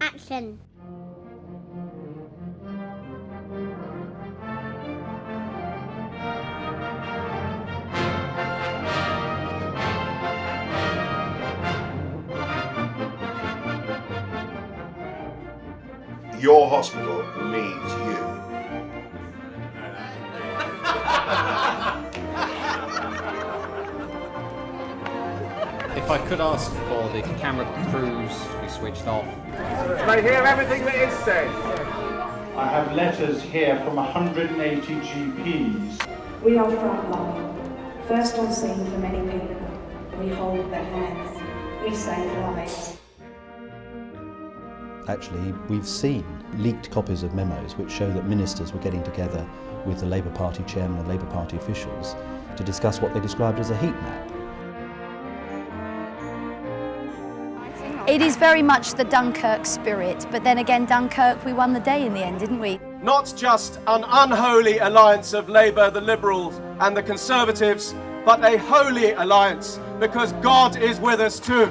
Action. Your hospital needs you. If I could ask for the camera crews to be switched off. Can I hear everything that is said? I have letters here from 180 GPs. We are frontline, first on scene for many people. We hold their hands, we save lives. Actually, we've seen leaked copies of memos which show that ministers were getting together with the Labour Party chairman and Labour Party officials to discuss what they described as a heat map. It is very much the Dunkirk spirit, but then again, Dunkirk, we won the day in the end, didn't we? Not just an unholy alliance of Labour, the Liberals and the Conservatives, but a holy alliance, because God is with us too.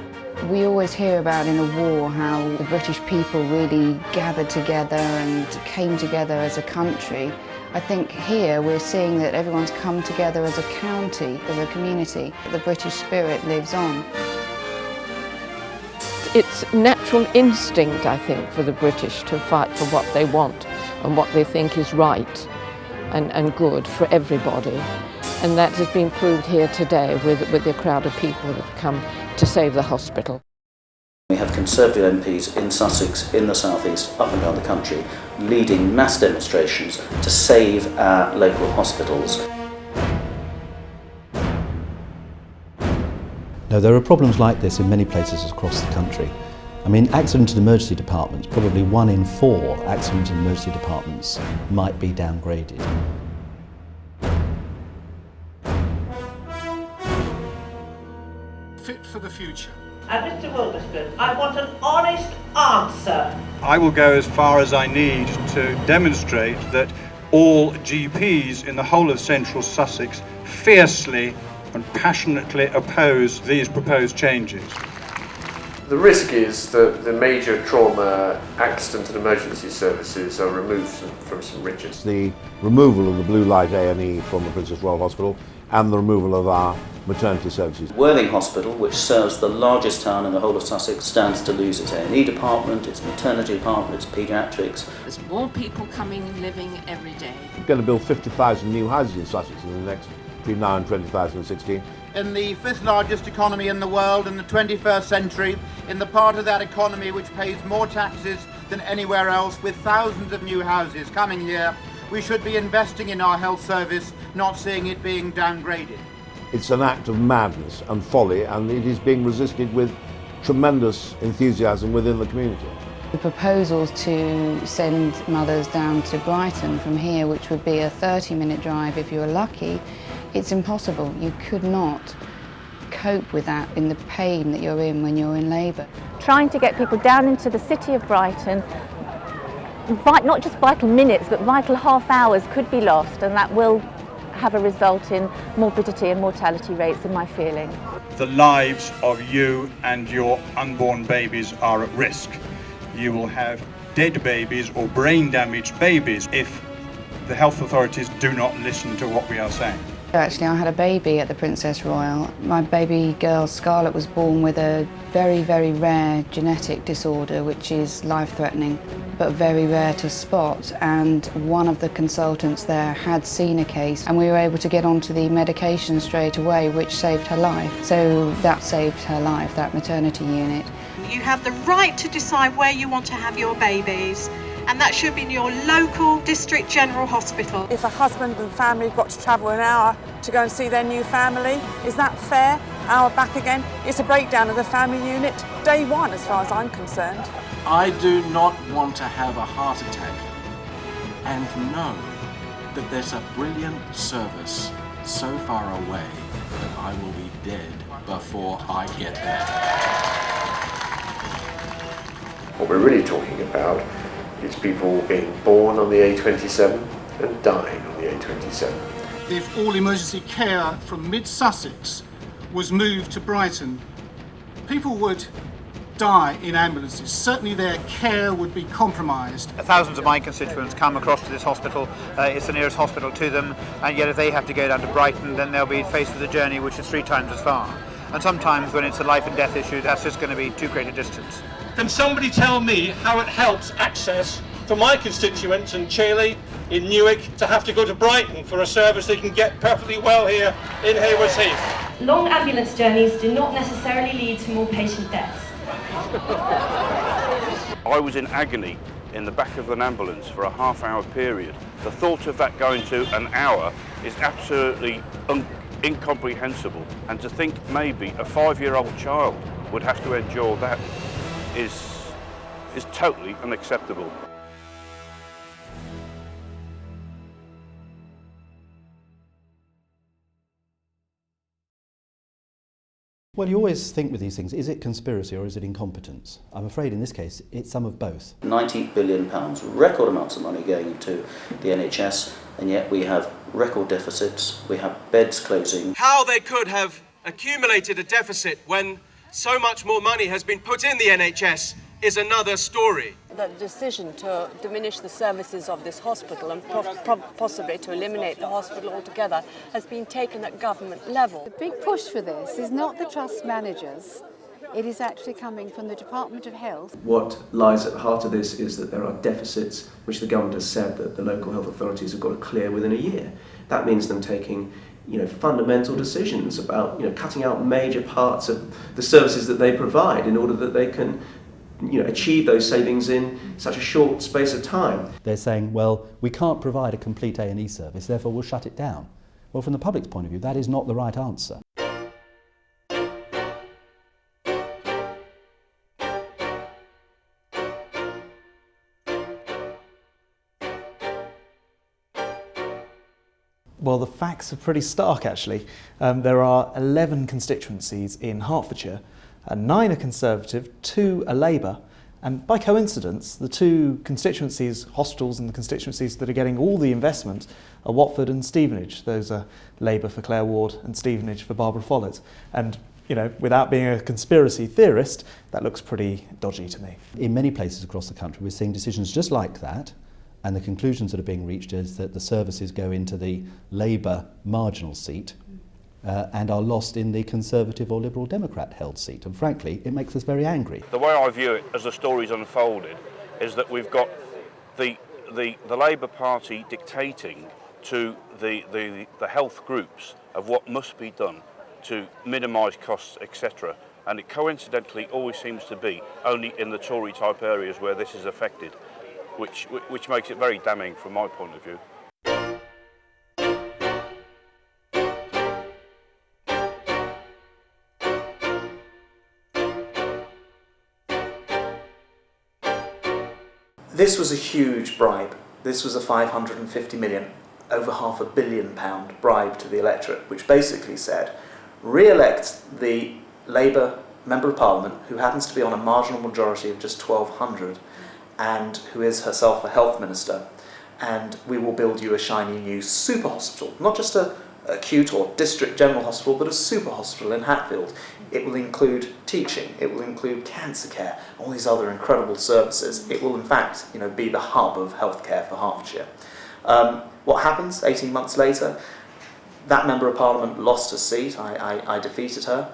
We always hear about in a war how the British people really gathered together and came together as a country. I think here we're seeing that everyone's come together as a county, as a community. The British spirit lives on. It's natural instinct, I think, for the British to fight for what they want and what they think is right and good for everybody. And that has been proved here today with the crowd of people that have come to save the hospital. We have Conservative MPs in Sussex, in the South East, up and down the country, leading mass demonstrations to save our local hospitals. No, there are problems like this in many places across the country. I mean, accident and emergency departments, probably 1 in 4 accident and emergency departments might be downgraded. Fit for the future. And Mr. Winston, I want an honest answer. I will go as far as I need to demonstrate that all GPs in the whole of central Sussex fiercely and passionately oppose these proposed changes. The risk is that the major trauma, accident and emergency services are removed from St Richard's. The removal of the blue light A&E from the Princess Royal Hospital and the removal of our maternity services. Worthing Hospital, which serves the largest town in the whole of Sussex, stands to lose its A&E department, its maternity department, its paediatrics. There's more people coming and living every day. We're going to build 50,000 new houses in Sussex in the next between now and 2016. In the 5th largest economy in the world in the 21st century, in the part of that economy which pays more taxes than anywhere else, with thousands of new houses coming here, we should be investing in our health service, not seeing it being downgraded. It's an act of madness and folly, and it is being resisted with tremendous enthusiasm within the community. The proposals to send mothers down to Brighton from here, which would be a 30-minute drive if you were lucky, it's impossible. You could not cope with that in the pain that you're in when you're in labour. Trying to get people down into the city of Brighton, not just vital minutes, but vital half hours could be lost, and that will have a result in morbidity and mortality rates, in my feeling. The lives of you and your unborn babies are at risk. You will have dead babies or brain-damaged babies if the health authorities do not listen to what we are saying. Actually, I had a baby at the Princess Royal. My baby girl Scarlett was born with a very, very rare genetic disorder which is life-threatening but very rare to spot, and one of the consultants there had seen a case and we were able to get onto the medication straight away, which saved her life. So that saved her life, that maternity unit. You have the right to decide where you want to have your babies, and that should be in your local district general hospital. If a husband and family got to travel an hour to go and see their new family, is that fair? Hour back again? It's a breakdown of the family unit, day one as far as I'm concerned. I do not want to have a heart attack and know that there's a brilliant service so far away that I will be dead before I get there. What we're really talking about is people being born on the A27 and dying on the A27. If all emergency care from Mid Sussex was moved to Brighton, people would die in ambulances. Certainly their care would be compromised. Thousands of my constituents come across to this hospital. It's the nearest hospital to them, and yet if they have to go down to Brighton, then they'll be faced with a journey which is 3 times as far. And sometimes when it's a life and death issue, that's just going to be too great a distance. Can somebody tell me how it helps access for my constituents in Chailey, in Newark, to have to go to Brighton for a service they can get perfectly well here in Haywards Heath? Long ambulance journeys do not necessarily lead to more patient deaths. I was in agony in the back of an ambulance for a half-hour period. The thought of that going to an hour is absolutely incomprehensible, and to think maybe a 5-year-old child would have to endure that is totally unacceptable. Well, you always think with these things, is it conspiracy or is it incompetence? I'm afraid in this case, it's some of both. £90 billion, record amounts of money going into the NHS, and yet we have record deficits, we have beds closing. How they could have accumulated a deficit when so much more money has been put in the NHS is another story. The decision to diminish the services of this hospital and possibly to eliminate the hospital altogether has been taken at government level. The big push for this is not the trust managers, it is actually coming from the Department of Health. What lies at the heart of this is that there are deficits which the government has said that the local health authorities have got to clear within a year. That means them taking fundamental decisions about cutting out major parts of the services that they provide in order that they can achieve those savings in such a short space of time. They're saying, well, we can't provide a complete A&E service, therefore we'll shut it down. Well, from the public's point of view, that is not the right answer. Well, the facts are pretty stark, actually. There are 11 constituencies in Hertfordshire, 9 are Conservative, 2 are Labour, and by coincidence, the 2 constituencies, hospitals and the constituencies that are getting all the investment are Watford and Stevenage. Those are Labour for Claire Ward and Stevenage for Barbara Follett. And, without being a conspiracy theorist, that looks pretty dodgy to me. In many places across the country, we're seeing decisions just like that, and the conclusions that are being reached is that the services go into the Labour marginal seat, and are lost in the Conservative or Liberal Democrat held seat. And frankly, it makes us very angry. The way I view it as the story's unfolded is that we've got the Labour Party dictating to the health groups of what must be done to minimise costs, etc. And it coincidentally always seems to be only in the Tory type areas where this is affected, which makes it very damning from my point of view. This was a huge bribe. This was a 550 million, over £500 million bribe to the electorate, which basically said, re-elect the Labour Member of Parliament, who happens to be on a marginal majority of just 1,200, and who is herself a health minister, and we will build you a shiny new super hospital, not just a acute or district general hospital, but a super hospital in Hatfield. It will include teaching, it will include cancer care, all these other incredible services. It will in fact be the hub of healthcare for Hertfordshire. What happens 18 months later? That Member of Parliament lost her seat, I defeated her,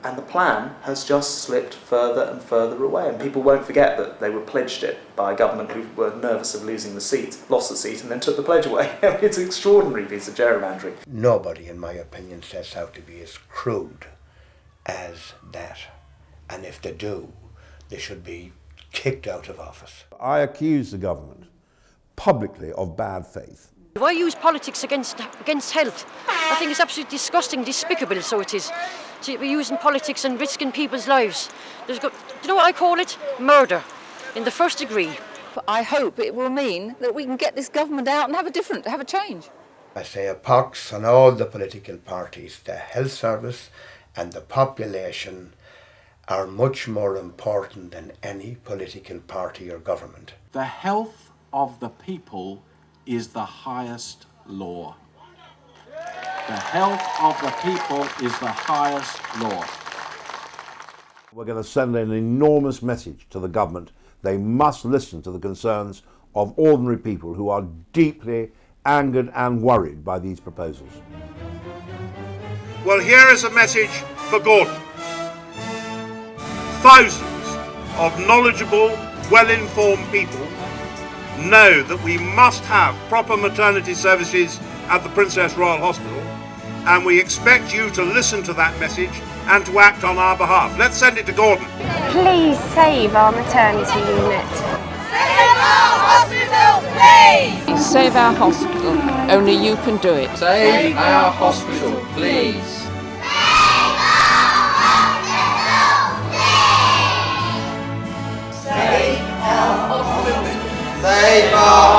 and the plan has just slipped further and further away, and people won't forget that they were pledged it by a government who were nervous of losing the seat, lost the seat and then took the pledge away. It's an extraordinary piece of gerrymandering. Nobody, in my opinion, sets out to be as crude as that, and if they do, they should be kicked out of office. I accuse the government publicly of bad faith. Why use politics against health? I think it's absolutely disgusting, despicable, so it is. To be using politics and risking people's lives. Do you know what I call it? Murder, in the first degree. I hope it will mean that we can get this government out and have a change. I say a pox on all the political parties. The health service and the population are much more important than any political party or government. The health of the people is the highest law. The health of the people is the highest law. We're going to send an enormous message to the government. They must listen to the concerns of ordinary people who are deeply angered and worried by these proposals. Well, here is a message for Gordon. Thousands of knowledgeable, well-informed people know that we must have proper maternity services at the Princess Royal Hospital, and we expect you to listen to that message and to act on our behalf. Let's send it to Gordon. Please save our maternity unit. Save our hospital, please! Save our hospital. Only you can do it. Save our hospital, please! Save our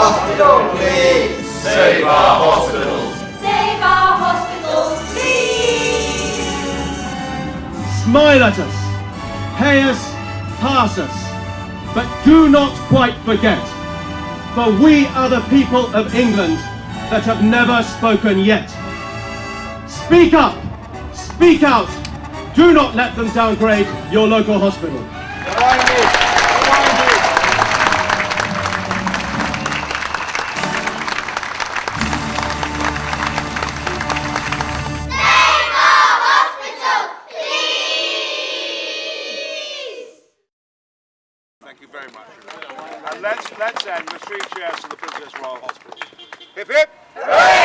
hospital, please! Save our hospitals! Save our hospitals, please! Smile at us, pay us, pass us, but do not quite forget, for we are the people of England that have never spoken yet. Speak up, speak out, do not let them downgrade your local hospital. Thank you very much. And let's end with 3 cheers to the Princess Royal Hospital. Hip hip! Hooray!